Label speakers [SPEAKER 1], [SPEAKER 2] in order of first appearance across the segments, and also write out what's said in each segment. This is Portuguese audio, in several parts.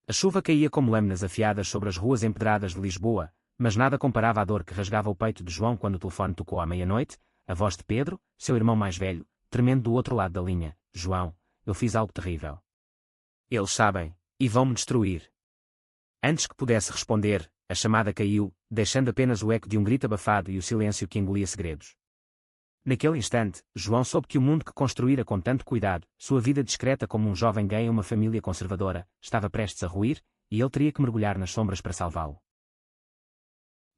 [SPEAKER 1] A chuva caía como lâminas afiadas sobre as ruas empedradas de Lisboa, mas nada comparava à dor que rasgava o peito de João quando o telefone tocou à meia-noite, a voz de Pedro, seu irmão mais velho, tremendo do outro lado da linha. João, eu fiz algo terrível. Eles sabem, e vão-me destruir. Antes que pudesse responder, a chamada caiu, deixando apenas o eco de um grito abafado e o silêncio que engolia segredos. Naquele instante, João soube que o mundo que construíra com tanto cuidado, sua vida discreta como um jovem gay em uma família conservadora, estava prestes a ruir, e ele teria que mergulhar nas sombras para salvá-lo.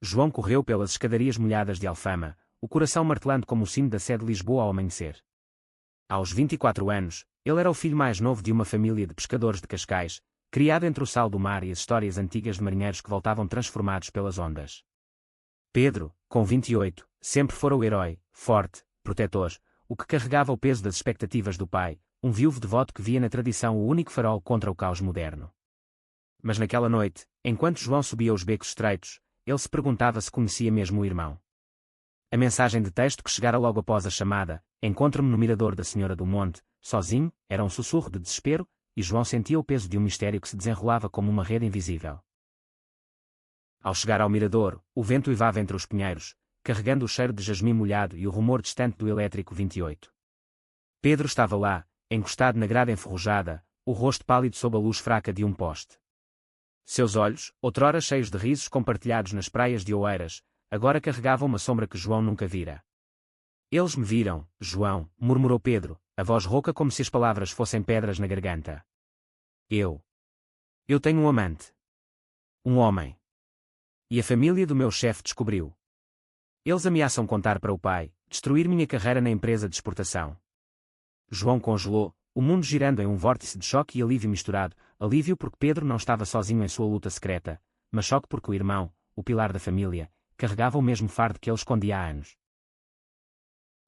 [SPEAKER 1] João correu pelas escadarias molhadas de Alfama, o coração martelando como o sino da Sé de Lisboa ao amanhecer. Aos 24 anos, ele era o filho mais novo de uma família de pescadores de Cascais, criado entre o sal do mar e as histórias antigas de marinheiros que voltavam transformados pelas ondas. Pedro, com 28, sempre fora o herói, forte, protetor, o que carregava o peso das expectativas do pai, um viúvo devoto que via na tradição o único farol contra o caos moderno. Mas naquela noite, enquanto João subia os becos estreitos, ele se perguntava se conhecia mesmo o irmão. A mensagem de texto que chegara logo após a chamada, encontra-me no mirador da Senhora do Monte, sozinho, era um sussurro de desespero, e João sentia o peso de um mistério que se desenrolava como uma rede invisível. Ao chegar ao mirador, o vento uivava entre os pinheiros, carregando o cheiro de jasmim molhado e o rumor distante do elétrico 28. Pedro estava lá, encostado na grade enferrujada, o rosto pálido sob a luz fraca de um poste. Seus olhos, outrora cheios de risos compartilhados nas praias de Oeiras, agora carregavam uma sombra que João nunca vira. Eles me viram, João, murmurou Pedro, a voz rouca como se as palavras fossem pedras na garganta. Eu tenho um amante. Um homem. E a família do meu chefe descobriu. Eles ameaçam contar para o pai, destruir minha carreira na empresa de exportação. João congelou, o mundo girando em um vórtice de choque e alívio misturado, alívio porque Pedro não estava sozinho em sua luta secreta, mas choque porque o irmão, o pilar da família, carregava o mesmo fardo que ele escondia há anos.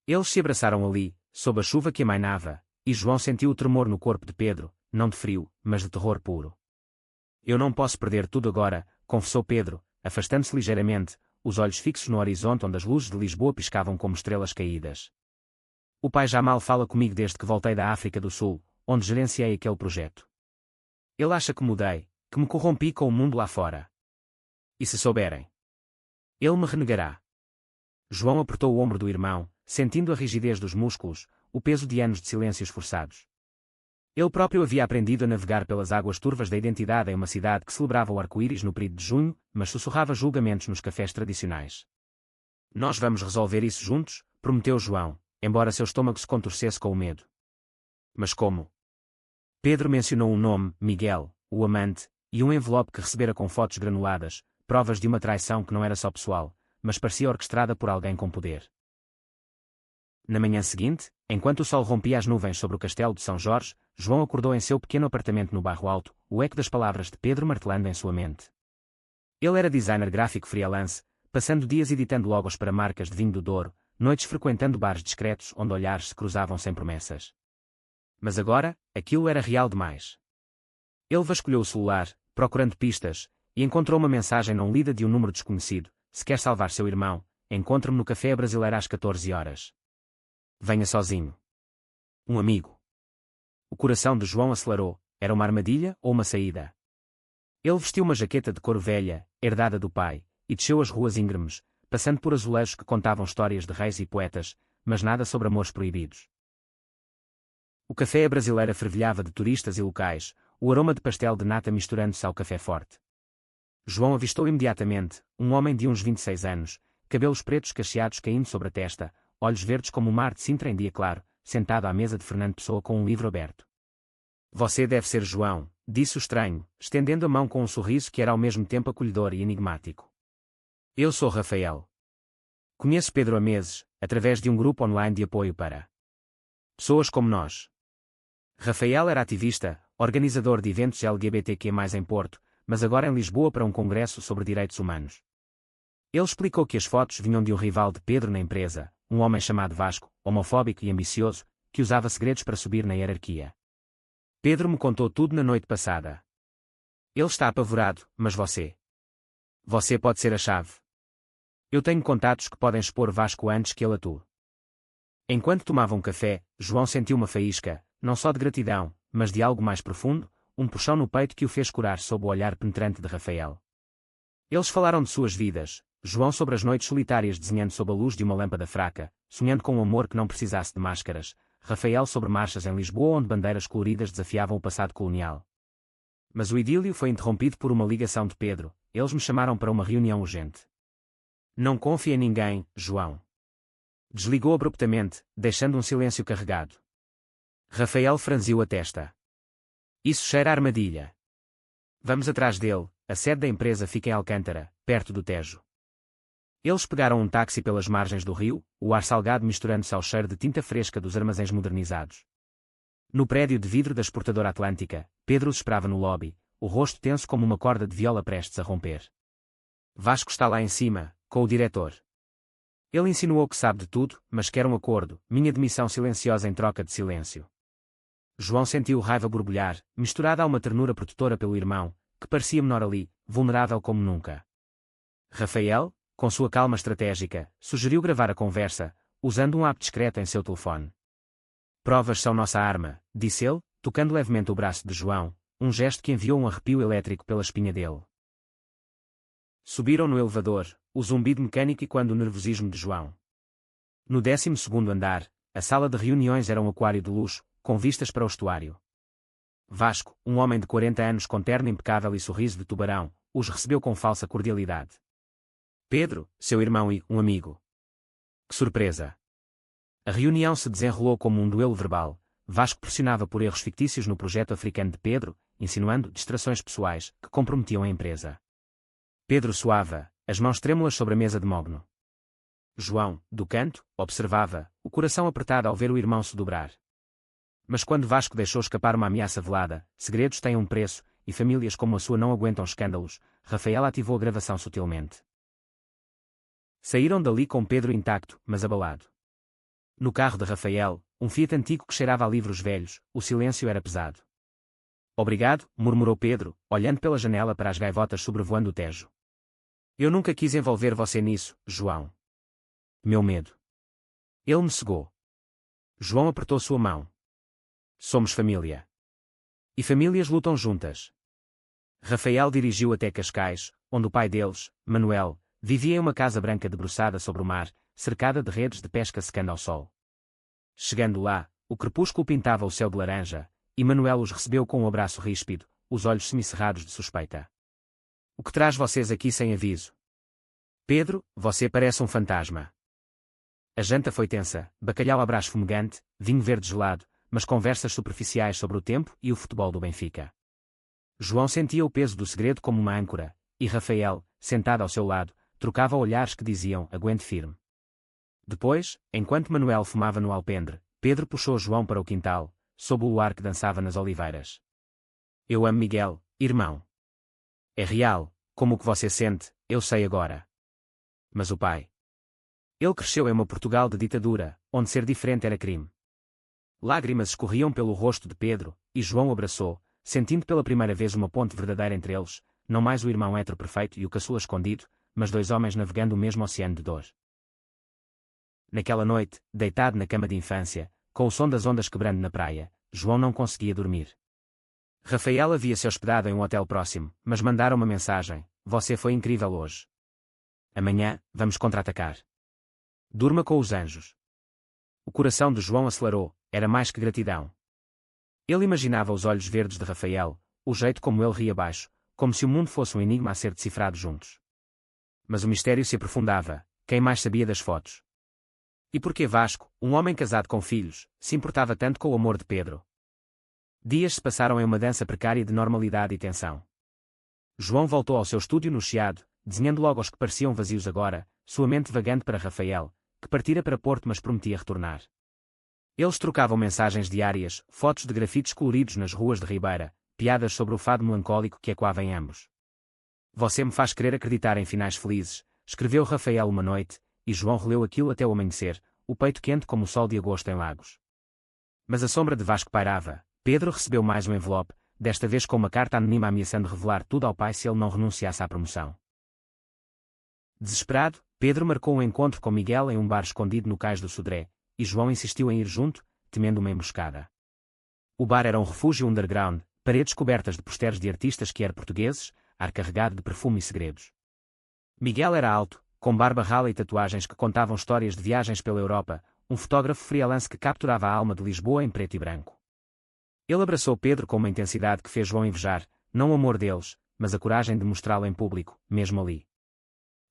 [SPEAKER 1] Eles se abraçaram ali, sob a chuva que amainava, e João sentiu o tremor no corpo de Pedro, não de frio, mas de terror puro. Eu não posso perder tudo agora, confessou Pedro, afastando-se ligeiramente, os olhos fixos no horizonte onde as luzes de Lisboa piscavam como estrelas caídas. O pai já mal fala comigo desde que voltei da África do Sul, onde gerenciei aquele projeto. Ele acha que mudei, que me corrompi com o mundo lá fora. E se souberem? Ele me renegará. João apertou o ombro do irmão, sentindo a rigidez dos músculos, o peso de anos de silêncios forçados. Ele próprio havia aprendido a navegar pelas águas turvas da identidade em uma cidade que celebrava o arco-íris no período de junho, mas sussurrava julgamentos nos cafés tradicionais. Nós vamos resolver isso juntos, prometeu João, embora seu estômago se contorcesse com o medo. Mas como? Pedro mencionou um nome, Miguel, o amante, e um envelope que recebera com fotos granuladas, provas de uma traição que não era só pessoal, mas parecia orquestrada por alguém com poder. Na manhã seguinte, enquanto o sol rompia as nuvens sobre o castelo de São Jorge, João acordou em seu pequeno apartamento no bairro Alto, o eco das palavras de Pedro martelando em sua mente. Ele era designer gráfico freelance, passando dias editando logos para marcas de vinho do Douro, noites frequentando bares discretos onde olhares se cruzavam sem promessas. Mas agora, aquilo era real demais. Ele vasculhou o celular, procurando pistas, e encontrou uma mensagem não lida de um número desconhecido. Se quer salvar seu irmão, encontre-me no Café Brasileiro às 14 horas. Venha sozinho. Um amigo. O coração de João acelerou. Era uma armadilha ou uma saída? Ele vestiu uma jaqueta de couro velha, herdada do pai, e desceu as ruas íngremes, passando por azulejos que contavam histórias de reis e poetas, mas nada sobre amores proibidos. O café Brasileira fervilhava de turistas e locais, o aroma de pastel de nata misturando-se ao café forte. João avistou imediatamente, um homem de uns 26 anos, cabelos pretos cacheados caindo sobre a testa, olhos verdes como o mar de Sintra em dia claro, sentado à mesa de Fernando Pessoa com um livro aberto. Você deve ser João, disse o estranho, estendendo a mão com um sorriso que era ao mesmo tempo acolhedor e enigmático. Eu sou Rafael. Conheço Pedro há meses, através de um grupo online de apoio para pessoas como nós. Rafael era ativista, organizador de eventos LGBTQ+, em Porto, mas agora em Lisboa para um congresso sobre direitos humanos. Ele explicou que as fotos vinham de um rival de Pedro na empresa, um homem chamado Vasco, homofóbico e ambicioso, que usava segredos para subir na hierarquia. Pedro me contou tudo na noite passada. Ele está apavorado, mas você? Você pode ser a chave. Eu tenho contatos que podem expor Vasco antes que ele atue. Enquanto tomava um café, João sentiu uma faísca, não só de gratidão, mas de algo mais profundo, um puxão no peito que o fez curar sob o olhar penetrante de Rafael. Eles falaram de suas vidas, João sobre as noites solitárias desenhando sob a luz de uma lâmpada fraca, sonhando com um amor que não precisasse de máscaras, Rafael sobre marchas em Lisboa onde bandeiras coloridas desafiavam o passado colonial. Mas o idílio foi interrompido por uma ligação de Pedro. Eles me chamaram para uma reunião urgente. Não confia em ninguém, João. Desligou abruptamente, deixando um silêncio carregado. Rafael franziu a testa. Isso cheira a armadilha. Vamos atrás dele, a sede da empresa fica em Alcântara, perto do Tejo. Eles pegaram um táxi pelas margens do rio, o ar salgado misturando-se ao cheiro de tinta fresca dos armazéns modernizados. No prédio de vidro da exportadora Atlântica, Pedro os esperava no lobby, o rosto tenso como uma corda de viola prestes a romper. Vasco está lá em cima, com o diretor. Ele insinuou que sabe de tudo, mas quer um acordo, minha demissão silenciosa em troca de silêncio. João sentiu raiva borbulhar, misturada a uma ternura protetora pelo irmão, que parecia menor ali, vulnerável como nunca. Rafael, com sua calma estratégica, sugeriu gravar a conversa, usando um app discreto em seu telefone. Provas são nossa arma, disse ele, tocando levemente o braço de João, um gesto que enviou um arrepio elétrico pela espinha dele. Subiram no elevador, o zumbido mecânico e quando o nervosismo de João. No 12º andar, a sala de reuniões era um aquário de luxo, com vistas para o estuário. Vasco, um homem de 40 anos com terno impecável e sorriso de tubarão, os recebeu com falsa cordialidade. Pedro, seu irmão e um amigo. Que surpresa! A reunião se desenrolou como um duelo verbal. Vasco pressionava por erros fictícios no projeto africano de Pedro, insinuando distrações pessoais que comprometiam a empresa. Pedro suava, as mãos trêmulas sobre a mesa de mogno. João, do canto, observava, o coração apertado ao ver o irmão se dobrar. Mas quando Vasco deixou escapar uma ameaça velada, segredos têm um preço, e famílias como a sua não aguentam escândalos, Rafael ativou a gravação sutilmente. Saíram dali com Pedro intacto, mas abalado. No carro de Rafael, um Fiat antigo que cheirava a livros velhos, o silêncio era pesado. Obrigado, murmurou Pedro, olhando pela janela para as gaivotas sobrevoando o Tejo. Eu nunca quis envolver você nisso, João. Meu medo. Ele me cegou. João apertou sua mão. Somos família. E famílias lutam juntas. Rafael dirigiu até Cascais, onde o pai deles, Manuel, vivia em uma casa branca debruçada sobre o mar, cercada de redes de pesca secando ao sol. Chegando lá, o crepúsculo pintava o céu de laranja, e Manuel os recebeu com um abraço ríspido, os olhos semicerrados de suspeita. O que traz vocês aqui sem aviso? Pedro, você parece um fantasma. A janta foi tensa, bacalhau à brás fumegante, vinho verde gelado, mas conversas superficiais sobre o tempo e o futebol do Benfica. João sentia o peso do segredo como uma âncora, e Rafael, sentado ao seu lado, trocava olhares que diziam, aguente firme. Depois, enquanto Manuel fumava no alpendre, Pedro puxou João para o quintal, sob o luar que dançava nas oliveiras. Eu amo Miguel, irmão. É real, como o que você sente, eu sei agora. Mas o pai. Ele cresceu em uma Portugal de ditadura, onde ser diferente era crime. Lágrimas escorriam pelo rosto de Pedro, e João o abraçou, sentindo pela primeira vez uma ponte verdadeira entre eles, não mais o irmão hétero perfeito e o caçula escondido, mas dois homens navegando o mesmo oceano de dor. Naquela noite, deitado na cama de infância, com o som das ondas quebrando na praia, João não conseguia dormir. Rafael havia-se hospedado em um hotel próximo, mas mandaram uma mensagem: você foi incrível hoje. Amanhã, vamos contra-atacar. Durma com os anjos. O coração de João acelerou, era mais que gratidão. Ele imaginava os olhos verdes de Rafael, o jeito como ele ria baixo, como se o mundo fosse um enigma a ser decifrado juntos. Mas o mistério se aprofundava, quem mais sabia das fotos? E por que Vasco, um homem casado com filhos, se importava tanto com o amor de Pedro? Dias se passaram em uma dança precária de normalidade e tensão. João voltou ao seu estúdio no Chiado, desenhando logo os que pareciam vazios agora, sua mente vagando para Rafael, que partira para Porto mas prometia retornar. Eles trocavam mensagens diárias, fotos de grafites coloridos nas ruas de Ribeira, piadas sobre o fado melancólico que ecoava em ambos. Você me faz querer acreditar em finais felizes, escreveu Rafael uma noite, e João releu aquilo até o amanhecer, o peito quente como o sol de agosto em Lagos. Mas a sombra de Vasco pairava. Pedro recebeu mais um envelope, desta vez com uma carta anônima ameaçando revelar tudo ao pai se ele não renunciasse à promoção. Desesperado, Pedro marcou um encontro com Miguel em um bar escondido no cais do Sodré, e João insistiu em ir junto, temendo uma emboscada. O bar era um refúgio underground, paredes cobertas de posters de artistas que eram portugueses, ar carregado de perfume e segredos. Miguel era alto, com barba rala e tatuagens que contavam histórias de viagens pela Europa, um fotógrafo freelance que capturava a alma de Lisboa em preto e branco. Ele abraçou Pedro com uma intensidade que fez João invejar, não o amor deles, mas a coragem de mostrá-lo em público, mesmo ali.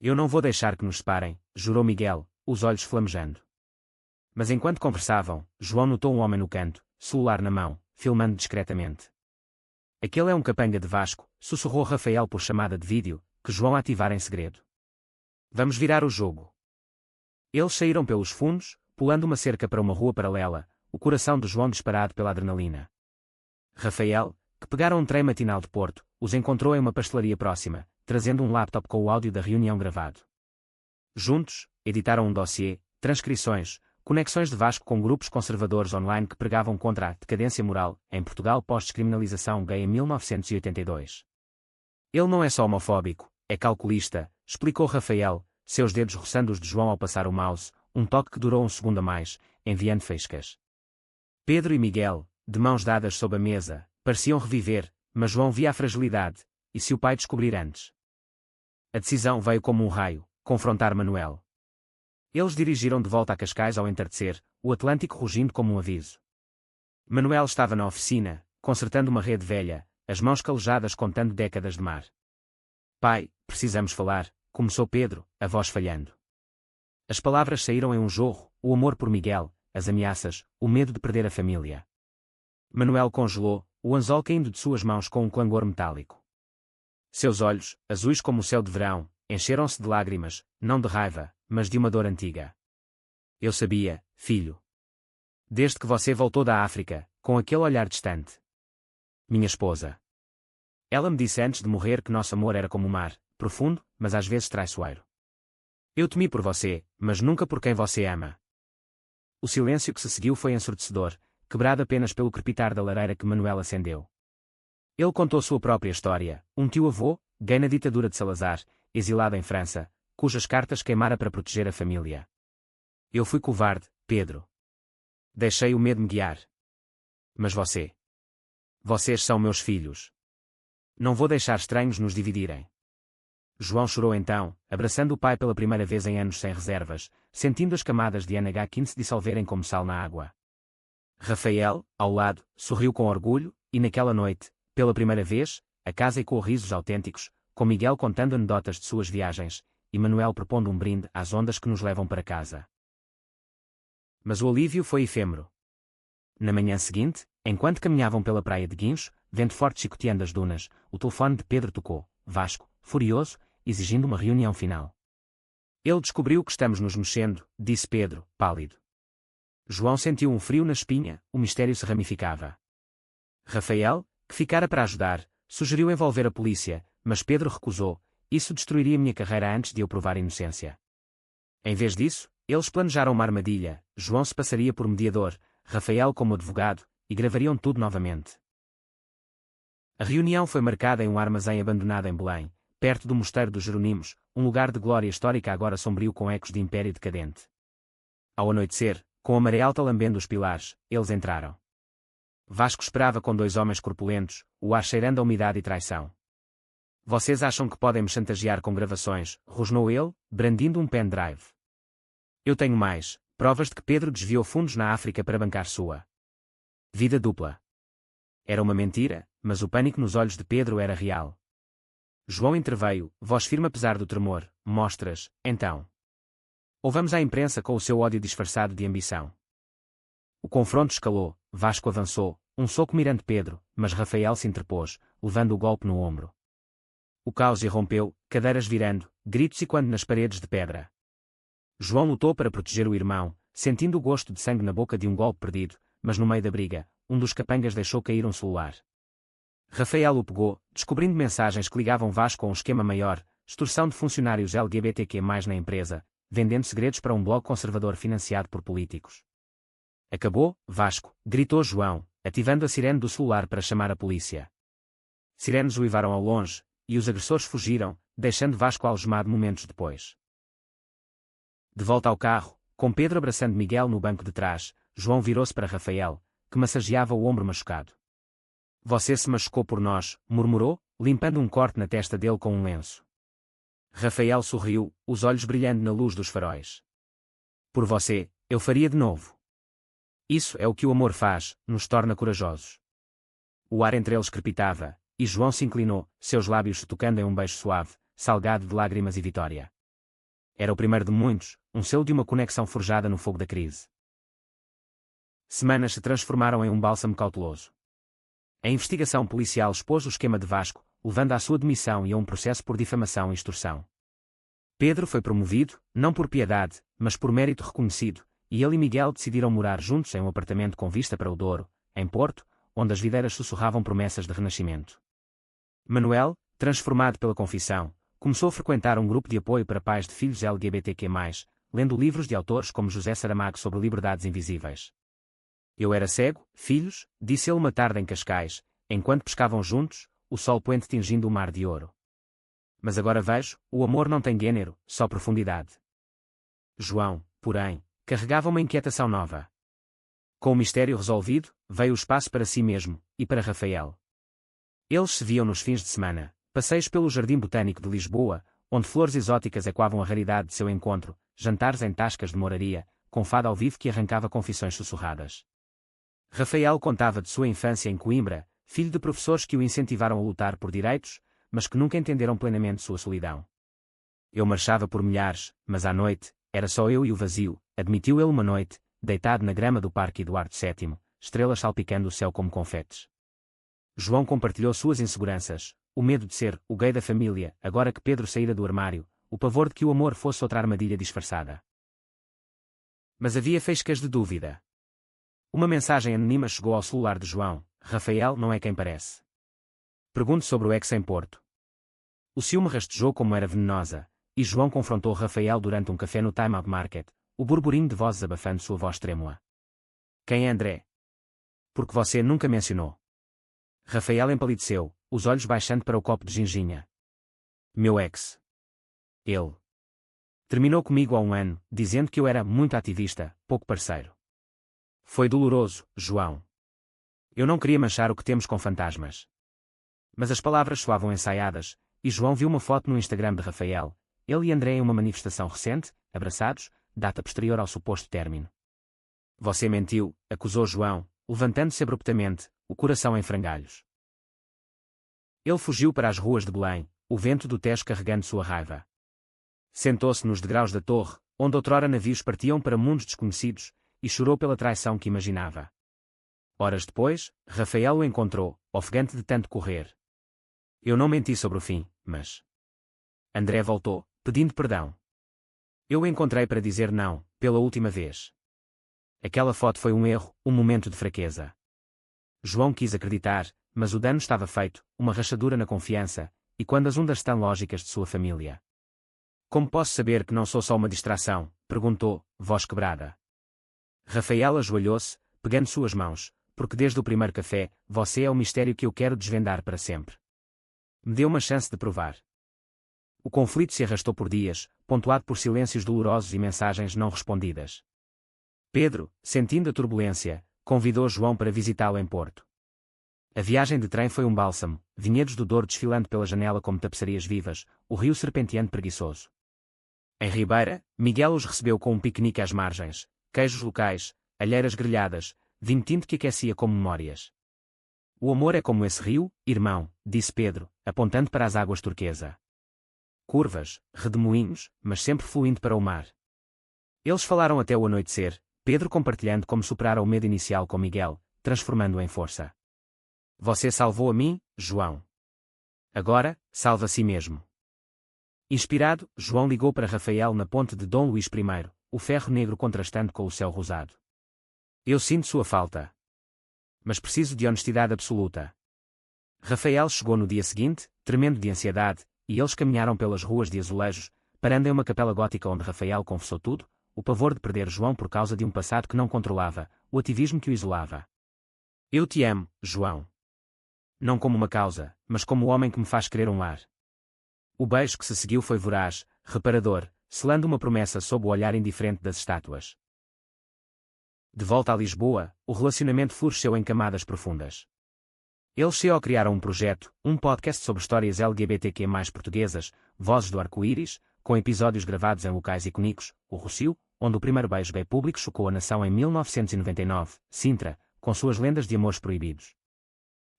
[SPEAKER 1] Eu não vou deixar que nos separem, jurou Miguel, os olhos flamejando. Mas enquanto conversavam, João notou um homem no canto, celular na mão, filmando discretamente. Aquele é um capanga de Vasco, sussurrou Rafael por chamada de vídeo, que João ativara em segredo. Vamos virar o jogo. Eles saíram pelos fundos, pulando uma cerca para uma rua paralela, o coração de João disparado pela adrenalina. Rafael, que pegara um trem matinal de Porto, os encontrou em uma pastelaria próxima, trazendo um laptop com o áudio da reunião gravado. Juntos, editaram um dossiê, transcrições, conexões de Vasco com grupos conservadores online que pregavam contra a decadência moral, em Portugal pós-descriminalização gay em 1982. Ele não é só homofóbico, é calculista, explicou Rafael, seus dedos roçando os de João ao passar o mouse, um toque que durou um segundo a mais, enviando faíscas. Pedro e Miguel, de mãos dadas sob a mesa, pareciam reviver, mas João via a fragilidade, e se o pai descobrir antes? A decisão veio como um raio, confrontar Manuel. Eles dirigiram de volta a Cascais ao entardecer, o Atlântico rugindo como um aviso. Manuel estava na oficina, consertando uma rede velha, as mãos calejadas contando décadas de mar. Pai, precisamos falar, começou Pedro, a voz falhando. As palavras saíram em um jorro, o amor por Miguel, as ameaças, o medo de perder a família. Manuel congelou, o anzol caindo de suas mãos com um clangor metálico. Seus olhos, azuis como o céu de verão, encheram-se de lágrimas, não de raiva, mas de uma dor antiga. Eu sabia, filho. Desde que você voltou da África, com aquele olhar distante. Minha esposa. Ela me disse antes de morrer que nosso amor era como o mar, profundo, mas às vezes traiçoeiro. Eu temi por você, mas nunca por quem você ama. O silêncio que se seguiu foi ensurdecedor, quebrado apenas pelo crepitar da lareira que Manuel acendeu. Ele contou sua própria história, um tio-avô, gay na ditadura de Salazar, exilado em França, cujas cartas queimara para proteger a família. Eu fui covarde, Pedro. Deixei o medo me guiar. Mas você. Vocês são meus filhos. Não vou deixar estranhos nos dividirem. João chorou então, abraçando o pai pela primeira vez em anos sem reservas, sentindo as camadas de NH15 se dissolverem como sal na água. Rafael, ao lado, sorriu com orgulho, e naquela noite, pela primeira vez, a casa ecoou risos autênticos, com Miguel contando anedotas de suas viagens, e Manuel propondo um brinde às ondas que nos levam para casa. Mas o alívio foi efêmero. Na manhã seguinte, enquanto caminhavam pela praia de Guincho, vento forte chicoteando as dunas, o telefone de Pedro tocou, Vasco, furioso, exigindo uma reunião final. Ele descobriu que estamos nos mexendo, disse Pedro, pálido. João sentiu um frio na espinha, o mistério se ramificava. Rafael, que ficara para ajudar, sugeriu envolver a polícia, mas Pedro recusou, isso destruiria minha carreira antes de eu provar inocência. Em vez disso, eles planejaram uma armadilha, João se passaria por mediador, Rafael como advogado, e gravariam tudo novamente. A reunião foi marcada em um armazém abandonado em Belém, perto do Mosteiro dos Jeronimos, um lugar de glória histórica agora sombrio com ecos de império decadente. Ao anoitecer, com a maré alta lambendo os pilares, eles entraram. Vasco esperava com dois homens corpulentos, o ar cheirando a umidade e traição. Vocês acham que podem me chantagear com gravações, rosnou ele, brandindo um pendrive. Eu tenho mais, provas de que Pedro desviou fundos na África para bancar sua vida dupla. Era uma mentira, mas o pânico nos olhos de Pedro era real. João interveio, voz firme apesar do tremor, mostras, então. Ou vamos à imprensa com o seu ódio disfarçado de ambição. O confronto escalou, Vasco avançou, um soco mirando Pedro, mas Rafael se interpôs, levando o golpe no ombro. O caos irrompeu, cadeiras virando, gritos ecoando nas paredes de pedra. João lutou para proteger o irmão, sentindo o gosto de sangue na boca de um golpe perdido, mas no meio da briga, um dos capangas deixou cair um celular. Rafael o pegou, descobrindo mensagens que ligavam Vasco a um esquema maior, extorsão de funcionários LGBTQ+, na empresa, vendendo segredos para um blog conservador financiado por políticos. Acabou, Vasco, gritou João, ativando a sirene do celular para chamar a polícia. Sirenes uivaram ao longe, e os agressores fugiram, deixando Vasco algemado momentos depois. De volta ao carro, com Pedro abraçando Miguel no banco de trás, João virou-se para Rafael, que massageava o ombro machucado. Você se machucou por nós, murmurou, limpando um corte na testa dele com um lenço. Rafael sorriu, os olhos brilhando na luz dos faróis. Por você, eu faria de novo. Isso é o que o amor faz, nos torna corajosos. O ar entre eles crepitava, e João se inclinou, seus lábios se tocando em um beijo suave, salgado de lágrimas e vitória. Era o primeiro de muitos, um selo de uma conexão forjada no fogo da crise. Semanas se transformaram em um bálsamo cauteloso. A investigação policial expôs o esquema de Vasco, levando à sua demissão e a um processo por difamação e extorsão. Pedro foi promovido, não por piedade, mas por mérito reconhecido, e ele e Miguel decidiram morar juntos em um apartamento com vista para o Douro, em Porto, onde as videiras sussurravam promessas de renascimento. Manuel, transformado pela confissão, começou a frequentar um grupo de apoio para pais de filhos LGBTQ+, lendo livros de autores como José Saramago sobre liberdades invisíveis. Eu era cego, filhos, disse ele uma tarde em Cascais, enquanto pescavam juntos, o sol poente tingindo o mar de ouro. Mas agora vejo, o amor não tem gênero, só profundidade. João, porém, carregava uma inquietação nova. Com o mistério resolvido, veio o espaço para si mesmo, e para Rafael. Eles se viam nos fins de semana, passeios pelo Jardim Botânico de Lisboa, onde flores exóticas ecoavam a raridade de seu encontro, jantares em tascas de moraria, com fado ao vivo que arrancava confissões sussurradas. Rafael contava de sua infância em Coimbra, filho de professores que o incentivaram a lutar por direitos, mas que nunca entenderam plenamente sua solidão. Eu marchava por milhares, mas à noite, era só eu e o vazio, admitiu ele uma noite, deitado na grama do Parque Eduardo VII, estrelas salpicando o céu como confetes. João compartilhou suas inseguranças, o medo de ser o gay da família, agora que Pedro saíra do armário, o pavor de que o amor fosse outra armadilha disfarçada. Mas havia faíscas de dúvida. Uma mensagem anônima chegou ao celular de João: Rafael não é quem parece. Pergunto sobre o ex em Porto. O ciúme rastejou como era venenosa, e João confrontou Rafael durante um café no Time Out Market, o burburinho de vozes abafando sua voz trêmula. Quem é André? Porque você nunca mencionou. Rafael empalideceu, os olhos baixando para o copo de ginginha. Meu ex. Ele. Terminou comigo há um ano, dizendo que eu era muito ativista, pouco parceiro. Foi doloroso, João. Eu não queria manchar o que temos com fantasmas. Mas as palavras soavam ensaiadas, e João viu uma foto no Instagram de Rafael, ele e André em uma manifestação recente, abraçados, data posterior ao suposto término. Você mentiu, acusou João, levantando-se abruptamente, o coração em frangalhos. Ele fugiu para as ruas de Belém, o vento do Tejo carregando sua raiva. Sentou-se nos degraus da torre, onde outrora navios partiam para mundos desconhecidos, e chorou pela traição que imaginava. Horas depois, Rafael o encontrou, ofegante de tanto correr. Eu não menti sobre o fim, mas... André voltou, pedindo perdão. Eu o encontrei para dizer não, pela última vez. Aquela foto foi um erro, um momento de fraqueza. João quis acreditar, mas o dano estava feito, uma rachadura na confiança, e quando as ondas tão lógicas de sua família. Como posso saber que não sou só uma distração? Perguntou, voz quebrada. Rafael ajoelhou-se, pegando suas mãos, porque desde o primeiro café, você é o mistério que eu quero desvendar para sempre. Me deu uma chance de provar. O conflito se arrastou por dias, pontuado por silêncios dolorosos e mensagens não respondidas. Pedro, sentindo a turbulência, convidou João para visitá-lo em Porto. A viagem de trem foi um bálsamo, vinhedos do Douro desfilando pela janela como tapeçarias vivas, o rio serpenteando preguiçoso. Em Ribeira, Miguel os recebeu com um piquenique às margens, queijos locais, alheiras grelhadas, vinho tinto que aquecia como memórias. O amor é como esse rio, irmão, disse Pedro, apontando para as águas turquesa. Curvas, redemoinhos, mas sempre fluindo para o mar. Eles falaram até o anoitecer, Pedro compartilhando como superara o medo inicial com Miguel, transformando-o em força. Você salvou a mim, João. Agora, salva a si mesmo. Inspirado, João ligou para Rafael na ponte de Dom Luís I, o ferro negro contrastando com o céu rosado. Eu sinto sua falta. Mas preciso de honestidade absoluta. Rafael chegou no dia seguinte, tremendo de ansiedade, e eles caminharam pelas ruas de azulejos, parando em uma capela gótica onde Rafael confessou tudo, o pavor de perder João por causa de um passado que não controlava, o ativismo que o isolava. Eu te amo, João. Não como uma causa, mas como o homem que me faz querer um lar. O beijo que se seguiu foi voraz, reparador, selando uma promessa sob o olhar indiferente das estátuas. De volta a Lisboa, o relacionamento floresceu em camadas profundas. Eles CEO criaram um projeto, um podcast sobre histórias LGBTQ+ portuguesas, Vozes do Arco-Íris, com episódios gravados em locais icônicos, o Rossio, onde o primeiro beijo gay público chocou a nação em 1999, Sintra, com suas lendas de amores proibidos.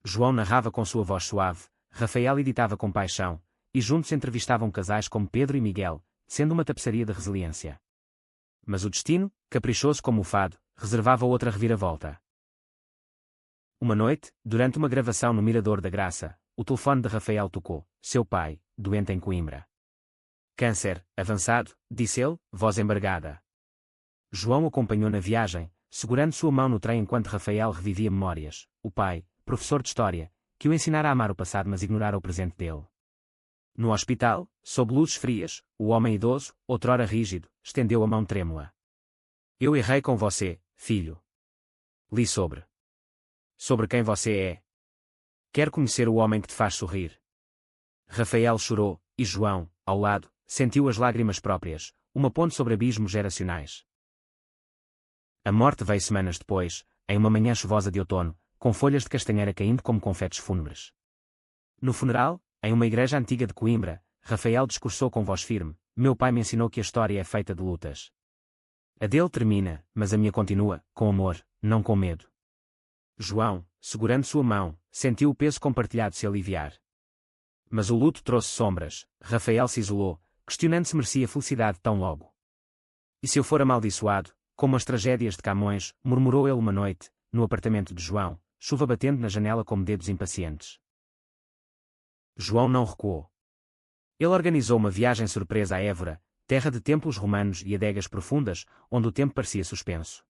[SPEAKER 1] João narrava com sua voz suave, Rafael editava com paixão, e juntos entrevistavam casais como Pedro e Miguel, sendo uma tapeçaria de resiliência. Mas o destino, caprichoso como o fado, reservava outra reviravolta. Uma noite, durante uma gravação no Mirador da Graça, o telefone de Rafael tocou, seu pai, doente em Coimbra. Câncer, avançado, disse ele, voz embargada. João acompanhou na viagem, segurando sua mão no trem enquanto Rafael revivia memórias, o pai, professor de história, que o ensinara a amar o passado mas ignorara o presente dele. No hospital, sob luzes frias, o homem idoso, outrora rígido, estendeu a mão trêmula. Eu errei com você, filho. Li sobre quem você é. Quero conhecer o homem que te faz sorrir. Rafael chorou, e João, ao lado, sentiu as lágrimas próprias, uma ponte sobre abismos geracionais. A morte veio semanas depois, em uma manhã chuvosa de outono, com folhas de castanheira caindo como confetes fúnebres. No funeral, em uma igreja antiga de Coimbra, Rafael discursou com voz firme: meu pai me ensinou que a história é feita de lutas. A dele termina, mas a minha continua, com amor, não com medo. João, segurando sua mão, sentiu o peso compartilhado se aliviar. Mas o luto trouxe sombras, Rafael se isolou, questionando se merecia felicidade tão logo. E se eu for amaldiçoado, como as tragédias de Camões, murmurou ele uma noite, no apartamento de João, chuva batendo na janela como dedos impacientes. João não recuou. Ele organizou uma viagem surpresa a Évora, terra de templos romanos e adegas profundas, onde o tempo parecia suspenso.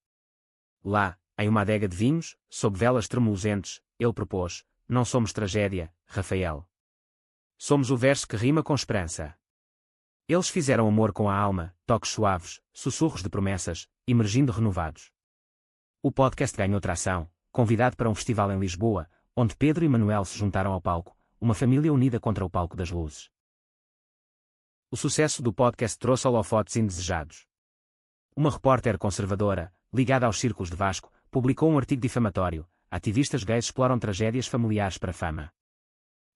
[SPEAKER 1] Lá, em uma adega de vinhos, sob velas tremuluzentes, ele propôs: não somos tragédia, Rafael. Somos o verso que rima com esperança. Eles fizeram amor com a alma, toques suaves, sussurros de promessas, emergindo renovados. O podcast ganhou tração, convidado para um festival em Lisboa, onde Pedro e Manuel se juntaram ao palco, uma família unida contra o palco das luzes. O sucesso do podcast trouxe holofotes indesejados. Uma repórter conservadora, ligada aos círculos de Vasco, publicou um artigo difamatório: ativistas gays exploram tragédias familiares para fama.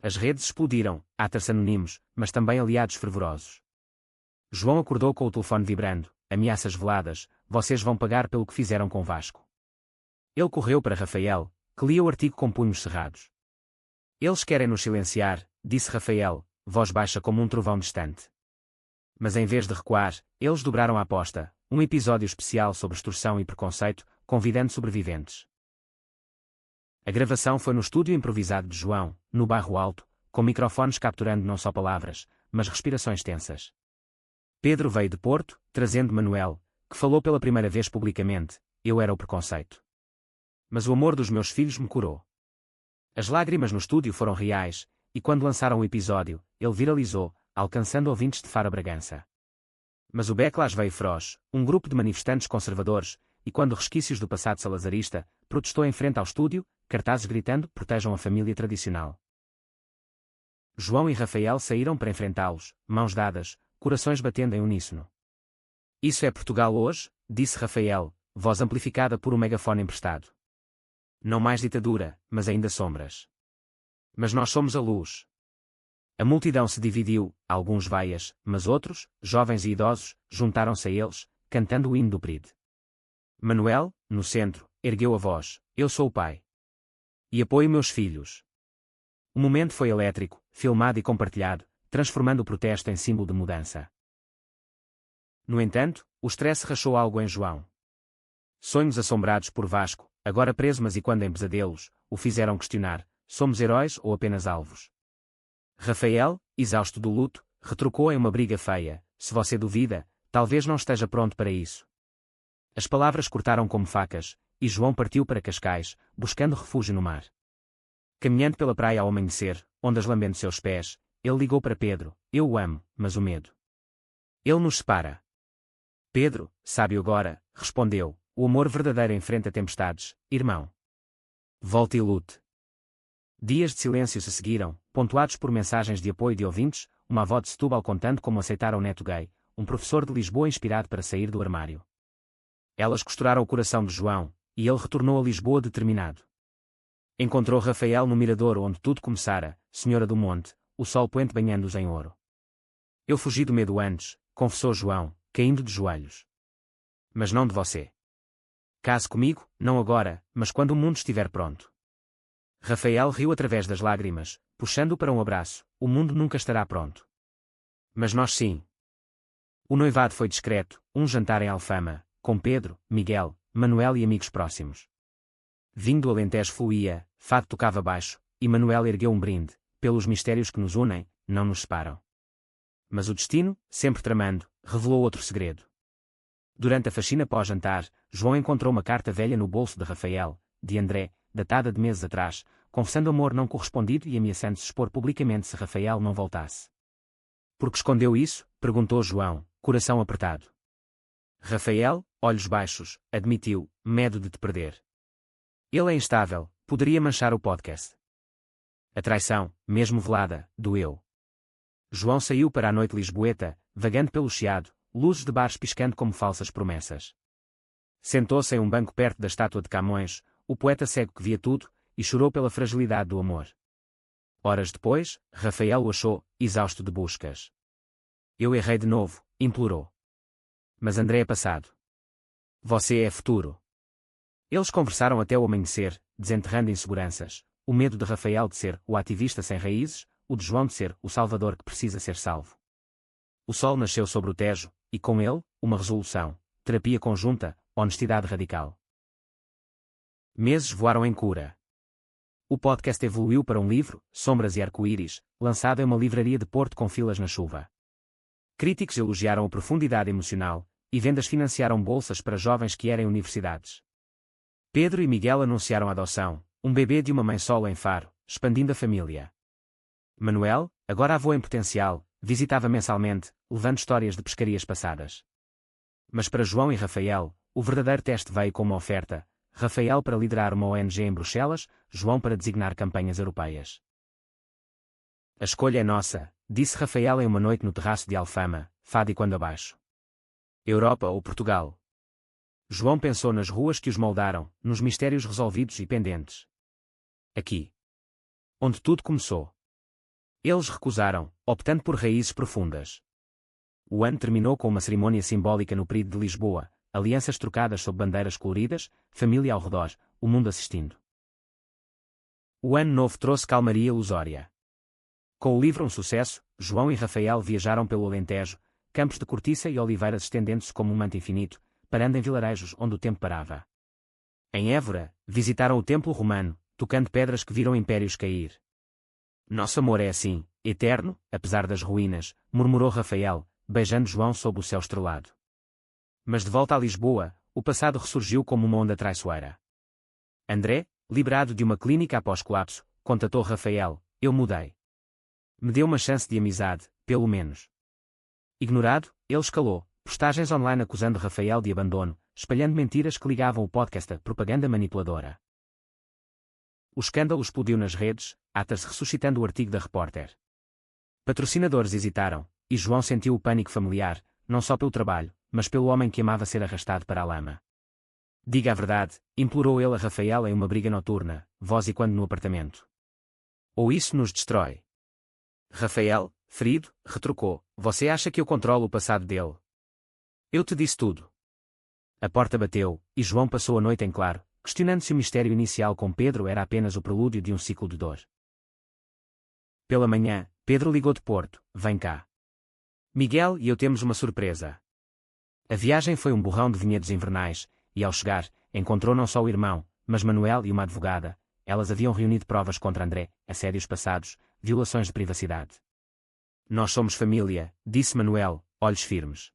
[SPEAKER 1] As redes explodiram, haters anónimos, mas também aliados fervorosos. João acordou com o telefone vibrando, ameaças veladas: vocês vão pagar pelo que fizeram com Vasco. Ele correu para Rafael, que lia o artigo com punhos cerrados. Eles querem nos silenciar, disse Rafael, voz baixa como um trovão distante. Mas em vez de recuar, eles dobraram a aposta, um episódio especial sobre extorsão e preconceito, convidando sobreviventes. A gravação foi no estúdio improvisado de João, no Bairro Alto, com microfones capturando não só palavras, mas respirações tensas. Pedro veio de Porto, trazendo Manuel, que falou pela primeira vez publicamente: eu era o preconceito. Mas o amor dos meus filhos me curou. As lágrimas no estúdio foram reais, e quando lançaram o episódio, ele viralizou, alcançando ouvintes de Faro a Bragança. Mas o backlash veio feroz, um grupo de manifestantes conservadores, e quando resquícios do passado salazarista, protestou em frente ao estúdio, cartazes gritando: protejam a família tradicional. João e Rafael saíram para enfrentá-los, mãos dadas, corações batendo em uníssono. Isso é Portugal hoje, disse Rafael, voz amplificada por um megafone emprestado. Não mais ditadura, mas ainda sombras. Mas nós somos a luz. A multidão se dividiu, alguns vaias, mas outros, jovens e idosos, juntaram-se a eles, cantando o hino do PRID. Manuel, no centro, ergueu a voz: eu sou o pai. E apoio meus filhos. O momento foi elétrico, filmado e compartilhado, transformando o protesto em símbolo de mudança. No entanto, o stress rachou algo em João. Sonhos assombrados por Vasco, agora preso mas e quando em pesadelos, o fizeram questionar: somos heróis ou apenas alvos? Rafael, exausto do luto, retrucou em uma briga feia: se você duvida, talvez não esteja pronto para isso. As palavras cortaram como facas, e João partiu para Cascais, buscando refúgio no mar. Caminhando pela praia ao amanhecer, ondas lambendo seus pés, ele ligou para Pedro: eu o amo, mas o medo. Ele nos separa. Pedro, sábio agora, respondeu: o amor verdadeiro enfrenta tempestades, irmão. Volte e lute. Dias de silêncio se seguiram, pontuados por mensagens de apoio de ouvintes, uma avó de Setúbal contando como aceitara o neto gay, um professor de Lisboa inspirado para sair do armário. Elas costuraram o coração de João, e ele retornou a Lisboa determinado. Encontrou Rafael no mirador onde tudo começara, Senhora do Monte, o sol poente banhando-os em ouro. Eu fugi do medo antes, confessou João, caindo de joelhos. Mas não de você. Case comigo, não agora, mas quando o mundo estiver pronto. Rafael riu através das lágrimas, puxando-o para um abraço. O mundo nunca estará pronto. Mas nós sim. O noivado foi discreto, um jantar em Alfama, com Pedro, Miguel, Manuel e amigos próximos. Vinho do Alentejo fluía, fado tocava baixo, e Manuel ergueu um brinde, pelos mistérios que nos unem, não nos separam. Mas o destino, sempre tramando, revelou outro segredo. Durante a faxina pós-jantar, João encontrou uma carta velha no bolso de Rafael, de André, datada de meses atrás, confessando amor não correspondido e ameaçando-se expor publicamente se Rafael não voltasse. Por que escondeu isso? Perguntou João, coração apertado. Rafael, olhos baixos, admitiu, medo de te perder. Ele é instável, poderia manchar o podcast. A traição, mesmo velada, doeu. João saiu para a noite lisboeta, vagando pelo chiado, luzes de bares piscando como falsas promessas. Sentou-se em um banco perto da estátua de Camões, o poeta cego que via tudo, e chorou pela fragilidade do amor. Horas depois, Rafael o achou, exausto de buscas. Eu errei de novo, implorou. Mas André é passado. Você é futuro. Eles conversaram até o amanhecer, desenterrando inseguranças, o medo de Rafael de ser o ativista sem raízes, o de João de ser o salvador que precisa ser salvo. O sol nasceu sobre o Tejo, e com ele, uma resolução, terapia conjunta, honestidade radical. Meses voaram em cura. O podcast evoluiu para um livro, Sombras e Arco-Íris, lançado em uma livraria de Porto com filas na chuva. Críticos elogiaram a profundidade emocional, e vendas financiaram bolsas para jovens que querem universidades. Pedro e Miguel anunciaram a adoção, um bebê de uma mãe solo em Faro, expandindo a família. Manuel, agora avô em potencial, visitava mensalmente, levando histórias de pescarias passadas. Mas para João e Rafael, o verdadeiro teste veio com uma oferta, Rafael para liderar uma ONG em Bruxelas, João para designar campanhas europeias. A escolha é nossa, disse Rafael em uma noite no terraço de Alfama, fado e quando abaixo. Europa ou Portugal? João pensou nas ruas que os moldaram, nos mistérios resolvidos e pendentes. Aqui. Onde tudo começou. Eles recusaram, optando por raízes profundas. O ano terminou com uma cerimônia simbólica no Pride de Lisboa, alianças trocadas sob bandeiras coloridas, família ao redor, o mundo assistindo. O ano novo trouxe calmaria ilusória. Com o livro um sucesso, João e Rafael viajaram pelo Alentejo, campos de cortiça e oliveiras estendendo-se como um manto infinito, parando em vilarejos onde o tempo parava. Em Évora, visitaram o templo romano, tocando pedras que viram impérios cair. Nosso amor é assim, eterno, apesar das ruínas, murmurou Rafael, beijando João sob o céu estrelado. Mas de volta a Lisboa, o passado ressurgiu como uma onda traiçoeira. André, liberado de uma clínica após colapso, contatou Rafael, eu mudei. Me deu uma chance de amizade, pelo menos. Ignorado, ele escalou, postagens online acusando Rafael de abandono, espalhando mentiras que ligavam o podcast a propaganda manipuladora. O escândalo explodiu nas redes, atas ressuscitando o artigo da repórter. Patrocinadores hesitaram, e João sentiu o pânico familiar, não só pelo trabalho, mas pelo homem que amava ser arrastado para a lama. Diga a verdade, implorou ele a Rafael em uma briga noturna, voz e quando no apartamento. Ou isso nos destrói. Rafael, ferido, retrucou, você acha que eu controlo o passado dele? Eu te disse tudo. A porta bateu, e João passou a noite em claro, questionando se o mistério inicial com Pedro era apenas o prelúdio de um ciclo de dor. Pela manhã, Pedro ligou de Porto, vem cá. Miguel e eu temos uma surpresa. A viagem foi um borrão de vinhedos invernais, e ao chegar, encontrou não só o irmão, mas Manuel e uma advogada. Elas haviam reunido provas contra André, assédios passados, violações de privacidade. Nós somos família, disse Manuel, olhos firmes.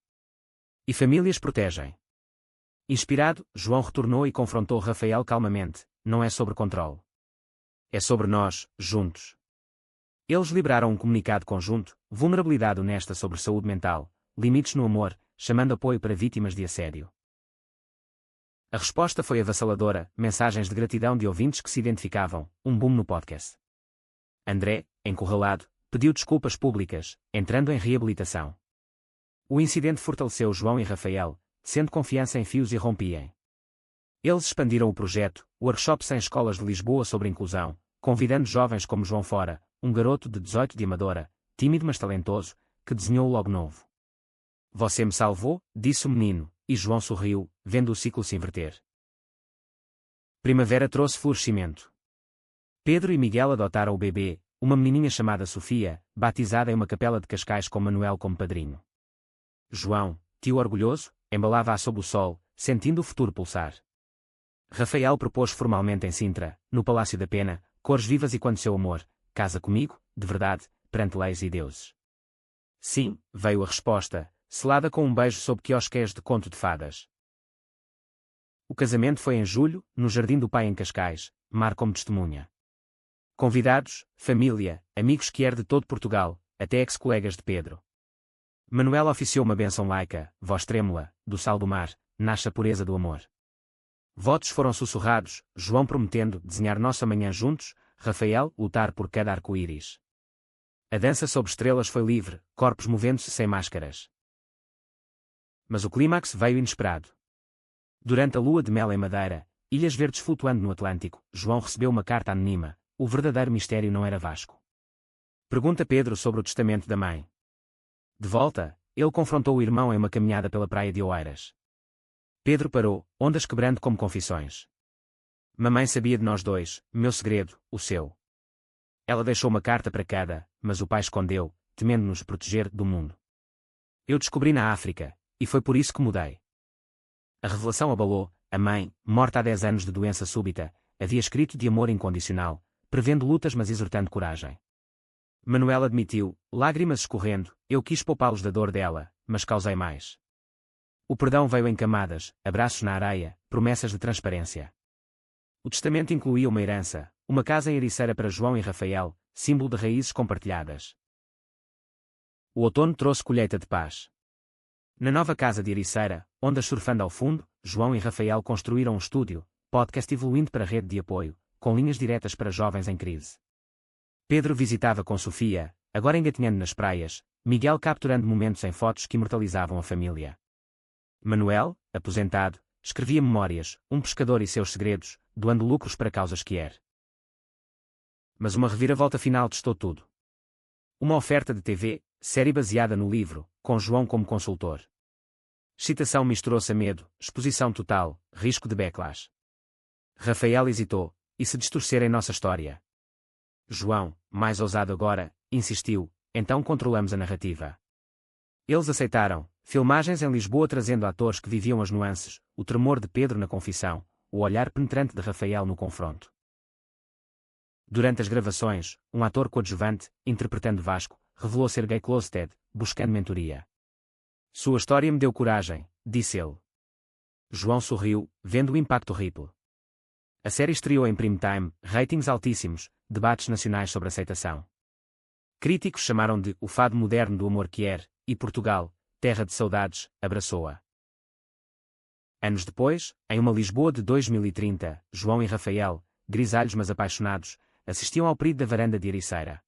[SPEAKER 1] E famílias protegem. Inspirado, João retornou e confrontou Rafael calmamente, não é sobre controle. É sobre nós, juntos. Eles liberaram um comunicado conjunto, vulnerabilidade honesta sobre saúde mental, limites no amor, chamando apoio para vítimas de assédio. A resposta foi avassaladora, mensagens de gratidão de ouvintes que se identificavam, um boom no podcast. André, encurralado, pediu desculpas públicas, entrando em reabilitação. O incidente fortaleceu João e Rafael, sendo confiança em fios e rompiem. Eles expandiram o projeto, Workshops em escolas de Lisboa sobre inclusão, convidando jovens como João Fora, um garoto de 18 de Amadora, tímido mas talentoso, que desenhou o logo novo. Você me salvou, disse o menino, e João sorriu, vendo o ciclo se inverter. Primavera trouxe florescimento. Pedro e Miguel adotaram o bebê, uma menininha chamada Sofia, batizada em uma capela de Cascais com Manuel como padrinho. João, tio orgulhoso, embalava-a sob o sol, sentindo o futuro pulsar. Rafael propôs formalmente em Sintra, no Palácio da Pena, cores vivas e quando seu amor, casa comigo, de verdade, perante leis e deuses. Sim, veio a resposta, selada com um beijo sob quiosqueiros de conto de fadas. O casamento foi em julho, no Jardim do Pai em Cascais, mar como testemunha. Convidados, família, amigos quer de todo Portugal, até ex-colegas de Pedro. Manuel oficiou uma bênção laica, voz trêmula, do sal do mar, nasce a pureza do amor. Votos foram sussurrados, João prometendo desenhar nossa manhã juntos, Rafael lutar por cada arco-íris. A dança sob estrelas foi livre, corpos movendo-se sem máscaras. Mas o clímax veio inesperado. Durante a lua de mel em Madeira, ilhas verdes flutuando no Atlântico, João recebeu uma carta anônima. O verdadeiro mistério não era Vasco. Pergunta Pedro sobre o testamento da mãe. De volta, ele confrontou o irmão em uma caminhada pela praia de Oeiras. Pedro parou, ondas quebrando como confissões. Mamãe sabia de nós dois, meu segredo, o seu. Ela deixou uma carta para cada, mas o pai escondeu, temendo nos proteger do mundo. Eu descobri na África, e foi por isso que mudei. A revelação abalou, a mãe, morta há 10 anos de doença súbita, havia escrito de amor incondicional, prevendo lutas mas exortando coragem. Manuel admitiu, lágrimas escorrendo, eu quis poupá-los da dor dela, mas causei mais. O perdão veio em camadas, abraços na areia, promessas de transparência. O testamento incluía uma herança, uma casa em Ericeira para João e Rafael, símbolo de raízes compartilhadas. O outono trouxe colheita de paz. Na nova casa de Ericeira, ondas surfando ao fundo, João e Rafael construíram um estúdio, podcast evoluindo para rede de apoio, com linhas diretas para jovens em crise. Pedro visitava com Sofia, agora engatinhando nas praias, Miguel capturando momentos em fotos que imortalizavam a família. Manuel, aposentado, escrevia memórias, um pescador e seus segredos, doando lucros para causas que er. Mas uma reviravolta final testou tudo. Uma oferta de TV, série baseada no livro, com João como consultor. Excitação misturou-se a medo, exposição total, risco de backlash. Rafael hesitou, e se distorcer em nossa história? João, mais ousado agora, insistiu, então controlamos a narrativa. Eles aceitaram, filmagens em Lisboa trazendo atores que viviam as nuances, o tremor de Pedro na confissão, o olhar penetrante de Rafael no confronto. Durante as gravações, um ator coadjuvante, interpretando Vasco, revelou ser gay closeted, buscando mentoria. Sua história me deu coragem, disse ele. João sorriu, vendo o impacto ripple. A série estreou em prime time, ratings altíssimos, debates nacionais sobre aceitação. Críticos chamaram de o fado moderno do amor que er, e Portugal, terra de saudades, abraçou-a. Anos depois, em uma Lisboa de 2030, João e Rafael, grisalhos mas apaixonados, assistiam ao perigo da varanda de Ericeira.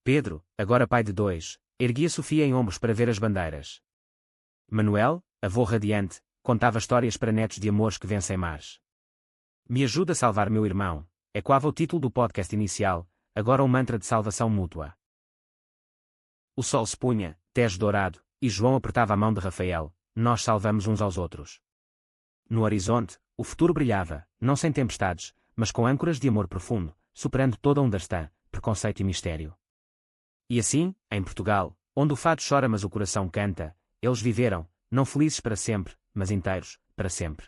[SPEAKER 1] Pedro, agora pai de 2, erguia Sofia em ombros para ver as bandeiras. Manuel, avô radiante, contava histórias para netos de amores que vencem mares. Me ajuda a salvar meu irmão, ecoava o título do podcast inicial, agora um mantra de salvação mútua. O sol se punha, Tejo dourado, e João apertava a mão de Rafael, nós salvamos uns aos outros. No horizonte, o futuro brilhava, não sem tempestades, mas com âncoras de amor profundo, superando toda ondastã, preconceito e mistério. E assim, em Portugal, onde o fado chora mas o coração canta, eles viveram, não felizes para sempre, mas inteiros, para sempre.